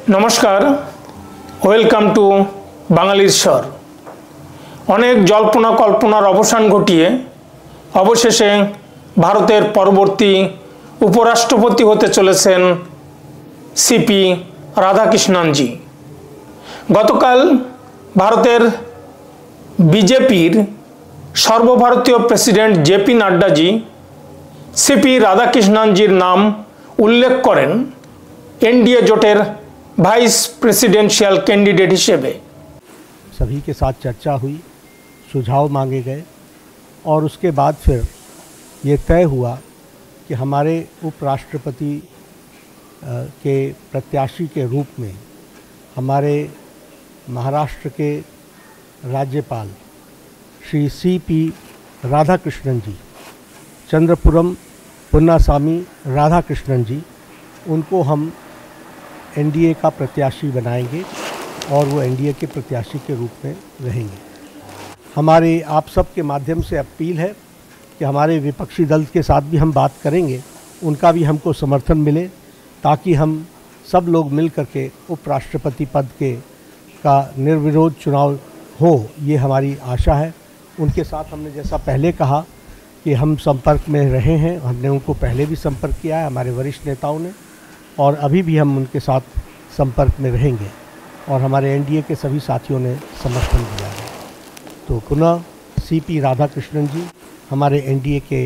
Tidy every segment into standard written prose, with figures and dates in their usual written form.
नमस्कार welcome to बांगालिर स्वर। अनेक जल्पना कल्पनार अवसान घटिए अवशेषे भारतेर परवर्ती उपराष्ट्रपति होते चलेছেন सीपी राधाकृष्णन जी। गतकाल भारतेर बीजेपीर सर्वभारतीय president JP Nadda ji CP Radhakrishnan जीर नाम उल्लेख करें एनडीए जोटेर वाइस प्रेसिडेंशियल कैंडिडेट हिसेबे। सभी के साथ चर्चा हुई, सुझाव मांगे गए और उसके बाद फिर ये तय हुआ कि हमारे उपराष्ट्रपति के प्रत्याशी के रूप में हमारे महाराष्ट्र के राज्यपाल श्री सीपी राधाकृष्णन जी, चंद्रपुरम पुन्नासामी राधाकृष्णन जी, उनको हम एनडीए का प्रत्याशी बनाएंगे और वो एनडीए के प्रत्याशी के रूप में रहेंगे। हमारे आप सब के माध्यम से अपील है कि हमारे विपक्षी दल के साथ भी हम बात करेंगे, उनका भी हमको समर्थन मिले ताकि हम सब लोग मिल करके उपराष्ट्रपति पद के का निर्विरोध चुनाव हो, ये हमारी आशा है। उनके साथ हमने जैसा पहले कहा कि हम संपर्क में रहे हैं, हमने उनको पहले भी संपर्क किया है हमारे वरिष्ठ नेताओं ने, और अभी भी हम उनके साथ संपर्क में रहेंगे और हमारे एनडीए के सभी साथियों ने समर्थन दिया है। तो पुनः सीपी राधाकृष्णन जी हमारे एनडीए के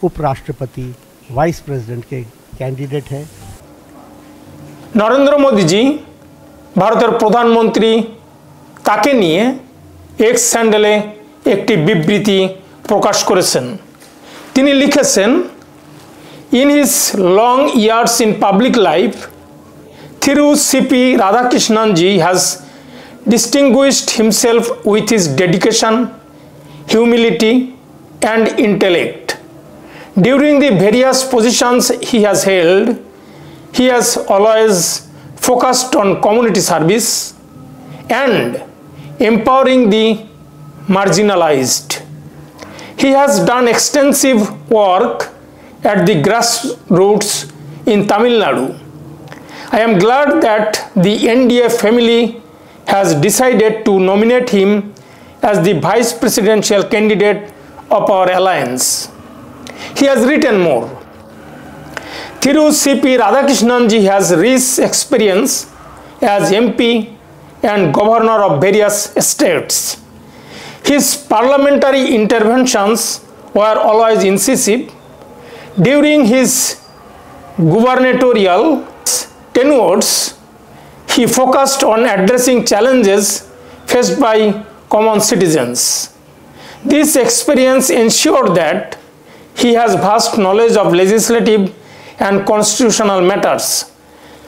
उपराष्ट्रपति वाइस प्रेसिडेंट के कैंडिडेट हैं। नरेंद्र मोदी जी भारतेर प्रधानमंत्री ताके निये एक्स सैंडले एकटी बिबृति प्रकाश करेছেন। তিনি লিখেছেন, In his long years in public life, Thiru C.P. Radhakrishnan ji has distinguished himself with his dedication, humility and intellect. During the various positions he has held, he has always focused on community service and empowering the marginalized. He has done extensive work at the grassroots in Tamil Nadu. I am glad that the NDA family has decided to nominate him as the vice presidential candidate of our alliance. He has written more. Thiru C.P. Radhakrishnan ji has rich experience as MP and governor of various states. His parliamentary interventions were always incisive. During his gubernatorial tenures, he focused on addressing challenges faced by common citizens. This experience ensured that he has vast knowledge of legislative and constitutional matters.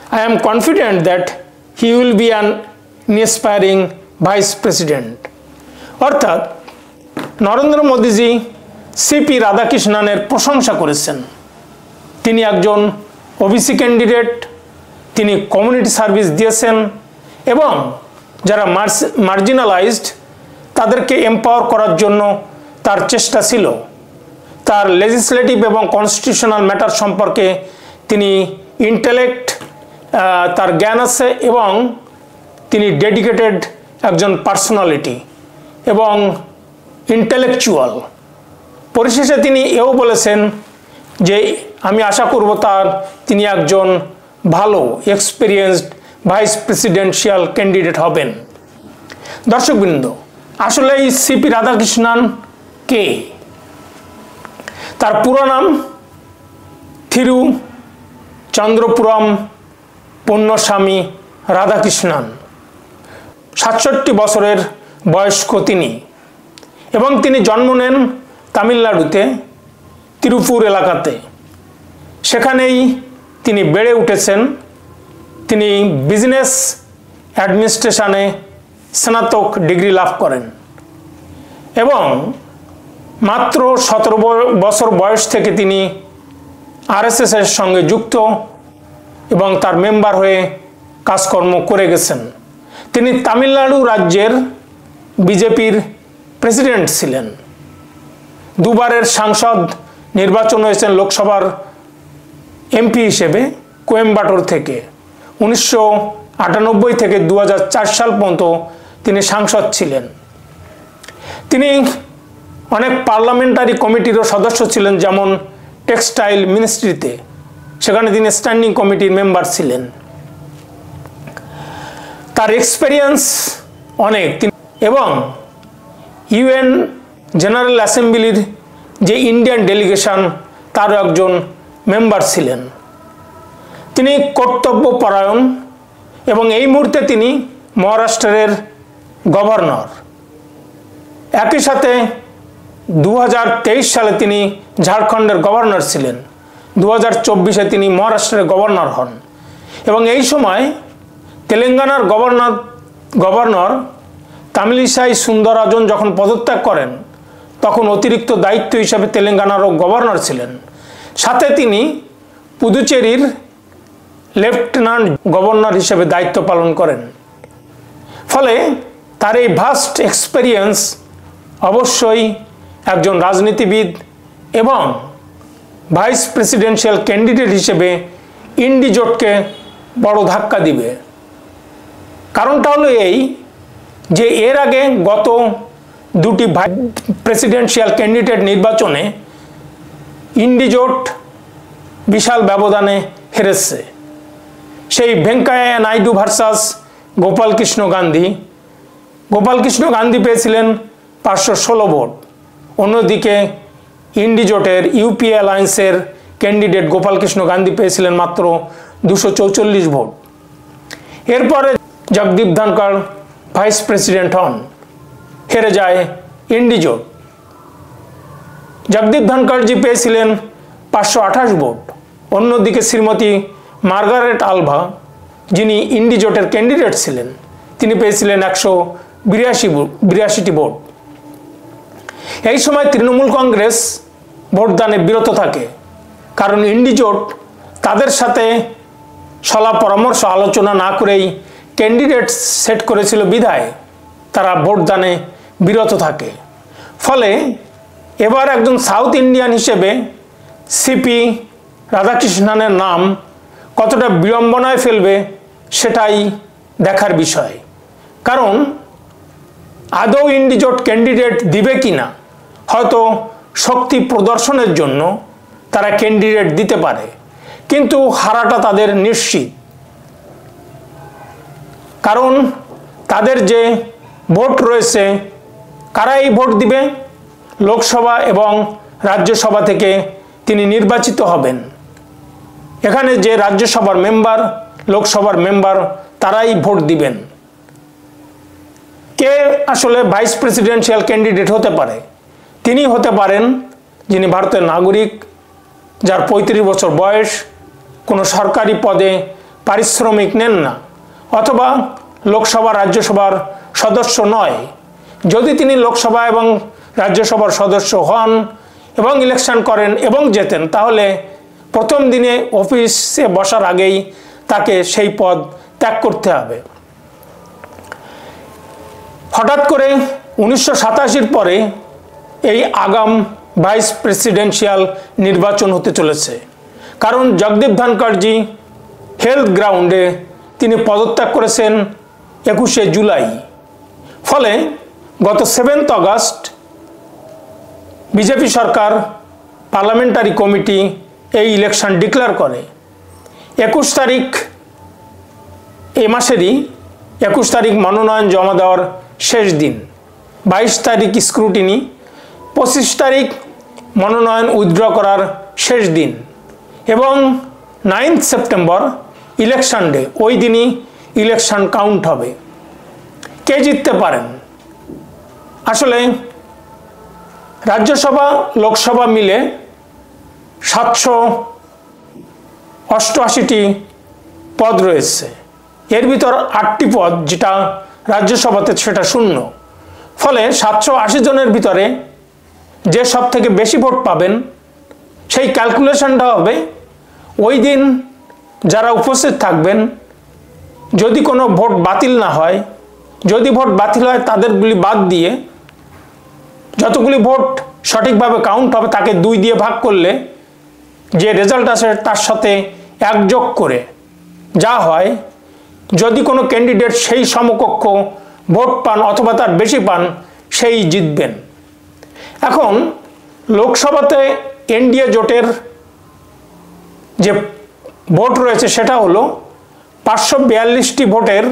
I am confident that he will be an inspiring vice president. अर्थात Narendra Modi ji CP राधाकृष्णনের প্রশংসা করেছেন। তিনি একজন OBC candidate, তিনি community service দিয়েছেন এবং যারা marginalised তাদেরকে এম্পাওয়ার করার জন্য তার চেষ্টা ছিল। তার লেজিসলেটিভ এবং কনস্টিটিউশনাল ম্যাটার সম্পর্কে তিনি ইন্টেলেক্ট, তার জ্ঞান আছে এবং তিনি ডেডিকেটেড একজন পার্সোনালিটি এবং ইন্টেলেকচুয়াল। পরিশেষে তিনি এও বলেছেন যে আমি আশা করব তিনি একজন ভালো এক্সপেরিয়েন্সড ভাইস প্রেসিডেন্সিয়াল ক্যান্ডিডেট হবেন। দর্শকবৃন্দ, আসলে এই সিপি রাধাকৃষ্ণন কে? তার পুরো নাম থিরু চন্দ্রপুরম পুন্নস্বামী রাধাকৃষ্ণন। ৬৭ বছরের বয়স্ক তিনি এবং তিনি জন্ম নেন তামিলনাড়ুতে তিরুপুর এলাকাতে। সেখানেই তিনি বেড়ে উঠেছেন। তিনি বিজনেস অ্যাডমিনিস্ট্রেশনে স্নাতক ডিগ্রি লাভ করেন এবং মাত্র ১৭ বছর বয়স থেকে তিনি আরএসএস এর সঙ্গে যুক্ত এবং তার মেম্বার হয়ে কাজকর্ম করে গেছেন। তিনি তামিলনাড়ু রাজ্যের বিজেপির প্রেসিডেন্ট ছিলেন। দুবারের সাংসদ নির্বাচন হয়েছেন লোকসভার এমপি হিসেবে কোয়েম্বাটোর থেকে। 19 98 থেকে 2004 সাল পর্যন্ত তিনি সাংসদ ছিলেন। তিনি অনেক পার্লামেন্টারি কমিটিরও সদস্য ছিলেন, যেমন টেক্সটাইল মিনিস্ট্রিতে, সেখানে তিনি স্ট্যান্ডিং কমিটির মেম্বার ছিলেন। তার এক্সপেরিয়েন্স অনেক, এবং ইউএন জেনারেল অ্যাসেম্বলির যে ইন্ডিয়ান ডেলিগেশন তারও একজন মেম্বার ছিলেন। তিনি কর্তব্যপরায়ণ এবং এই মুহূর্তে তিনি মহারাষ্ট্রের গভর্নর। একই সাথে 2023 সালে তিনি ঝাড়খণ্ডের গভর্নর ছিলেন, 2024-এ তিনি মহারাষ্ট্রের গভর্নর হন, এবং এই সময় তেলেঙ্গানার গভর্নর তামিলিসাই সুন্দররাজন যখন পদত্যাগ করেন তখন অতিরিক্ত দায়িত্ব হিসাবে তেলেঙ্গানারও গভর্নর ছিলেন। সাথে তিনি পুদুচেরির লেফটেন্যান্ট গভর্নর হিসেবে দায়িত্ব পালন করেন। ফলে তার এই ভাস্ট এক্সপেরিয়েন্স অবশ্যই একজন রাজনীতিবিদ এবং ভাইস প্রেসিডেন্সিয়াল ক্যান্ডিডেট হিসেবে ইন্ডি জোটকে বড় ধাক্কা দিবে। কারণটা হলো এই যে এর আগে গত দুটি প্রেসিডেন্সিয়াল ক্যান্ডিডেট নির্বাচনে ইন্ডি জোট বিশাল ব্যবধানে হেরেছে। সেই ভেঙ্কাইয়া নাইডু ভার্সাস গোপালকৃষ্ণ গান্ধী পেয়েছিলেন 516 ভোট। অন্যদিকে ইন্ডি জোটের ইউপিএ অ্যালায়েন্সের ক্যান্ডিডেট গোপালকৃষ্ণ গান্ধী পেয়েছিলেন মাত্র 244 ভোট। এরপরে জগদীপ ধনখড় ভাইস প্রেসিডেন্ট হন, হেরে যায় ইন্ডি জোট। জগদীপ ধনখড়জি পেয়েছিলেন 528 ভোট। অন্যদিকে শ্রীমতী মার্গারেট আলভা, যিনি ইন্ডি জোটের ক্যান্ডিডেট ছিলেন, তিনি পেয়েছিলেন 182টি ভোট। এই সময় তৃণমূল কংগ্রেস ভোটদানে বিরত থাকে, কারণ ইন্ডি জোট তাদের সাথে সলা পরামর্শ আলোচনা না করেই ক্যান্ডিডেট সেট করেছিল বিধায় তারা ভোটদানে বিরত থাকে। ফলে এবার একজন সাউথ ইন্ডিয়ান হিসেবে সিপি রাধাকৃষ্ণনের নাম কতটা বিড়ম্বনায় ফেলবে সেটাই দেখার বিষয়। কারণ আদৌ ইন্ডি জোট ক্যান্ডিডেট দিবে কিনা, হয়তো শক্তি প্রদর্শনের জন্য তারা ক্যান্ডিডেট দিতে পারে, কিন্তু হারাটা তাদের নিশ্চিত। কারণ তাদের যে ভোট রয়েছে, কারা এই ভোট দিবে? লোকসভা এবং রাজ্যসভা থেকে তিনি নির্বাচিত হবেন। এখানে যে রাজ্যসভার মেম্বার, লোকসভার মেম্বার, তারাই ভোট দিবেন। কে আসলে ভাইস প্রেসিডেন্সিয়াল ক্যান্ডিডেট হতে পারে? তিনি হতে পারেন যিনি ভারতের নাগরিক, যার 35 বছর বয়স, কোনো সরকারি পদে পারিশ্রমিক নেন না, অথবা লোকসভা রাজ্যসভার সদস্য নয়। যদি তিনি লোকসভা এবং রাজ্যসভার সদস্য হন এবং ইলেকশন করেন এবং জেতেন, তাহলে প্রথম দিনে অফিসে বসার আগেই তাকে সেই পদ ত্যাগ করতে হবে। হঠাৎ করে 1987 পরে এই আগাম ভাইস প্রেসিডেন্সিয়াল নির্বাচন হতে চলেছে, কারণ জগদীপ ধনখড়জি হেলথ গ্রাউন্ডে তিনি পদত্যাগ করেছেন 21শে জুলাই। ফলে গত 7 আগস্ট বিজেপি সরকার পার্লামেন্টারি কমিটি এই ইলেকশন ডিক্লেয়ার করে। 21 তারিখ, এই মাসেরই 21 তারিখ মনোনয়ন জমা দেওয়ার শেষ দিন, 22 তারিখ স্ক্রুটিনি, 25 তারিখ মনোনয়ন উইথড্র করার শেষ দিন, এবং 9 সেপ্টেম্বর ইলেকশন ডে। ওই দিনই ইলেকশন কাউন্ট হবে। কে জিততে পারেন? আসলে রাজ্যসভা লোকসভা মিলে 788টি পদ রয়েছে। এর ভিতর 8টি পদ যেটা রাজ্যসভাতে, সেটা শূন্য। ফলে 780 জনের ভিতরে যে সব থেকে বেশি ভোট পাবেন, সেই ক্যালকুলেশনটা হবে ওই দিন যারা উপস্থিত থাকবেন, যদি কোনো ভোট বাতিল না হয়, যদি ভোট বাতিল হয় তাদেরগুলি বাদ দিয়ে যতগুলি ভোট সঠিকভাবে কাউন্ট হবে তাকে 2 দিয়ে ভাগ করলে যে রেজাল্ট আসে তার সাথে 1 যোগ করে যা হয়, যদি কোনো ক্যান্ডিডেট সেই সমকক্ষ ভোট পান অথবা তার বেশি পান, সেই জিতবেন। এখন লোকসভাতে এনডিএ জোটের যে ভোট রয়েছে সেটা হলো 542টি ভোটের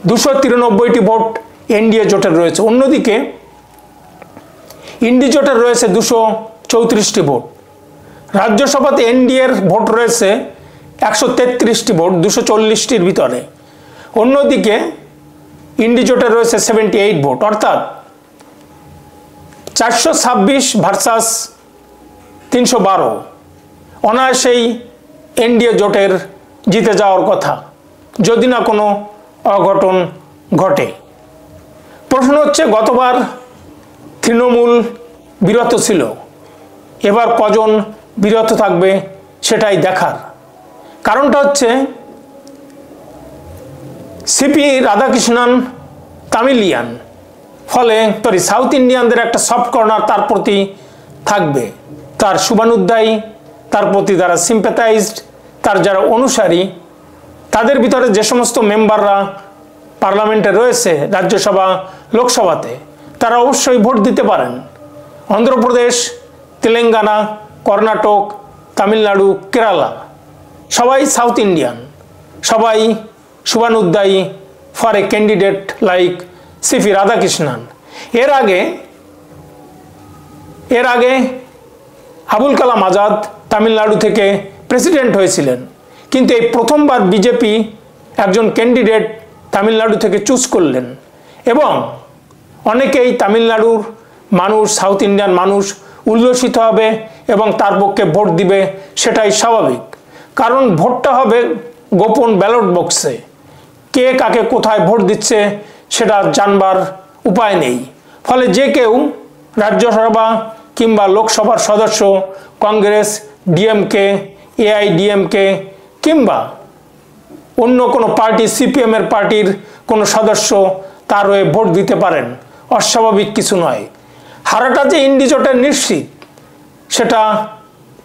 293টি ভোট এনডিএ জোটের রয়েছে। অন্যদিকে ইন্ডি জোটের রয়েছে 234টি ভোট। রাজ্যসভাতে এনডিএর ভোট রয়েছে 133টি ভোট 240টির ভিতরে। অন্যদিকে ইন্ডি জোটের রয়েছে 78 ভোট, অর্থাৎ 426 ভার্সাস 312। অনায়াসেই এনডিএ জোটের জিতে যাওয়ার কথা, যদি না কোনো অঘটন ঘটে। প্রশ্ন হচ্ছে, গতবার তৃণমূল বিরত ছিল, এবার কজন বিরত থাকবে সেটাই দেখার। কারণটা হচ্ছে সিপি রাধাকৃষ্ণন তামিলিয়ান, ফলে সাউথ ইন্ডিয়ানদের একটা সফট কর্নার তার প্রতি থাকবে। তার শুভানুধ্যায়ী, তার প্রতি যারা সিম্প্যাথাইজড, তার যারা অনুসারী, তাদের ভিতরে যে সমস্ত মেম্বাররা পার্লামেন্টে রয়েছে, রাজ্যসভা লোকসভাতে, তারা অবশ্যই ভোট দিতে পারেন। অন্ধ্রপ্রদেশ, তেলেঙ্গানা, কর্ণাটক, তামিলনাড়ু, কেরালা সবাই সাউথ ইন্ডিয়ান, সবাই শুভানুধ্যায়ী for a candidate like CP Radhakrishnan. এর আগে আবুল কালাম আজাদ তামিলনাড়ু থেকে প্রেসিডেন্ট হয়েছিলেন, কিন্তু এই প্রথমবার বিজেপি একজন ক্যান্ডিডেট তামিলনাড়ু থেকে চুজ করলেন এবং অনেকেই তামিলনাড়ুর মানুষ, সাউথ ইন্ডিয়ান মানুষ উল্লসিত হবে এবং তার পক্ষে ভোট দিবে, সেটাই স্বাভাবিক। কারণ ভোটটা হবে গোপন ব্যালট বক্সে, কে কাকে কোথায় ভোট দিচ্ছে সেটা জানবার উপায় নেই। ফলে যে কেউ রাজ্যসভা কিংবা লোকসভার সদস্য কংগ্রেস, ডিএমকে, এআইডিএমকে কিংবা অন্য কোনো পার্টি, সিপিএমের পার্টির কোনো সদস্য তার হয়ে ভোট দিতে পারেন, অস্বাভাবিক কিছু নয়। হারাটা যে ইন্ডি জোটের নিশ্চিত সেটা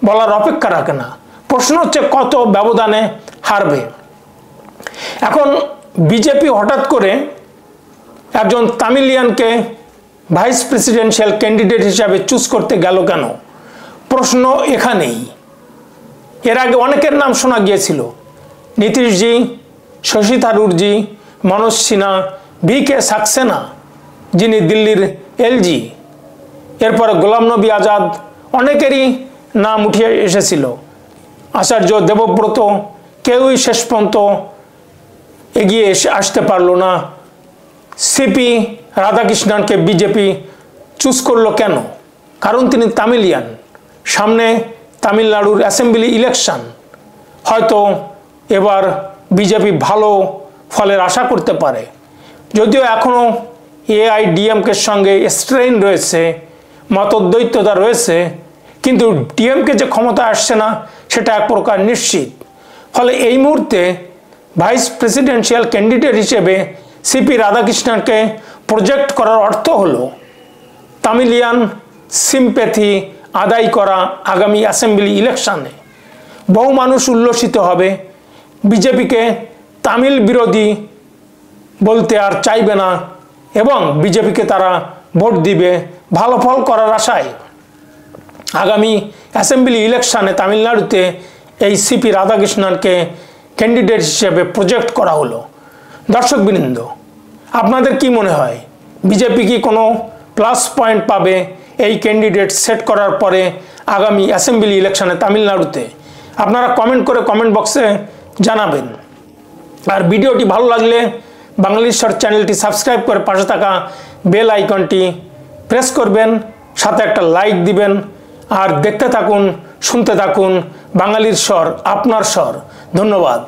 বলার অপেক্ষা রাখে না। প্রশ্ন হচ্ছে কত ব্যবধানে হারবে। এখন বিজেপি হঠাৎ করে একজন তামিলিয়ানকে ভাইস প্রেসিডেন্সিয়াল ক্যান্ডিডেট হিসাবে চুজ করতে গেল কেন? প্রশ্ন এখানেই। এর আগে অনেকের নাম শোনা গিয়েছিল, নীতিশজি, শশী থারুরজি, মনোজ সিনহা, VK সাক্সেনা যিনি দিল্লির এলজি, এরপরে গোলাম নবী আজাদ, অনেকেরই নাম উঠে এসেছিল। আচার্য দেবব্রত, কেউই শেষ পর্যন্ত এগিয়ে আসতে পারলো না। সিপি রাধাকৃষ্ণনকে বিজেপি চুজ করলো কেন? কারণ তিনি তামিলিয়ান। সামনে তামিলনাড়ুর অ্যাসেম্বলি ইলেকশন, হয়তো এবার বিজেপি ভালো ফলের আশা করতে পারে। যদিও এখনও এআইডিএমকের সঙ্গে স্ট্রেইন রয়েছে, মতদ্বৈততা রয়েছে, কিন্তু ডিএমকে যে ক্ষমতা আসছে না সেটা এক প্রকার নিশ্চিত। ফলে এই মুহূর্তে ভাইস প্রেসিডেন্সিয়াল ক্যান্ডিডেট হিসেবে সিপি রাধাকৃষ্ণনকে প্রজেক্ট করার অর্থ হলো তামিলিয়ান সিম্প্যাথি আদায় করা আগামী অ্যাসেম্বলি ইলেকশনে। বহু মানুষ উল্লসিত হবে, বিজেপিকে তামিল বিরোধী বলতে আর চাইবে না এবং বিজেপিকে তারা ভোট দিবে ভালো ফল করার আশায়। আগামী অ্যাসেম্বলি ইলেকশনে তামিলনাড়ুতে এই সিপি রাধাকৃষ্ণনকে ক্যান্ডিডেট হিসেবে প্রজেক্ট করা হলো। দর্শকবৃন্দ, আপনাদের কি মনে হয়, বিজেপি কি কোনো প্লাস পয়েন্ট পাবে এই ক্যান্ডিডেট সেট করার পরে আগামী অ্যাসেম্বলি ইলেকশনে তামিলনাড়ুতে? আপনারা কমেন্ট করে কমেন্ট বক্সে জানাবেন। আর ভিডিওটি ভালো লাগলে বাঙালিশ্বর চ্যানেলটি সাবস্ক্রাইব করে পাশে থাকা বেল আইকনটি প্রেস করবেন, সাথে একটা লাইক দিবেন। আর দেখতে থাকুন, শুনতে থাকুন বাঙালির স্বর, আপনার স্বর। ধন্যবাদ।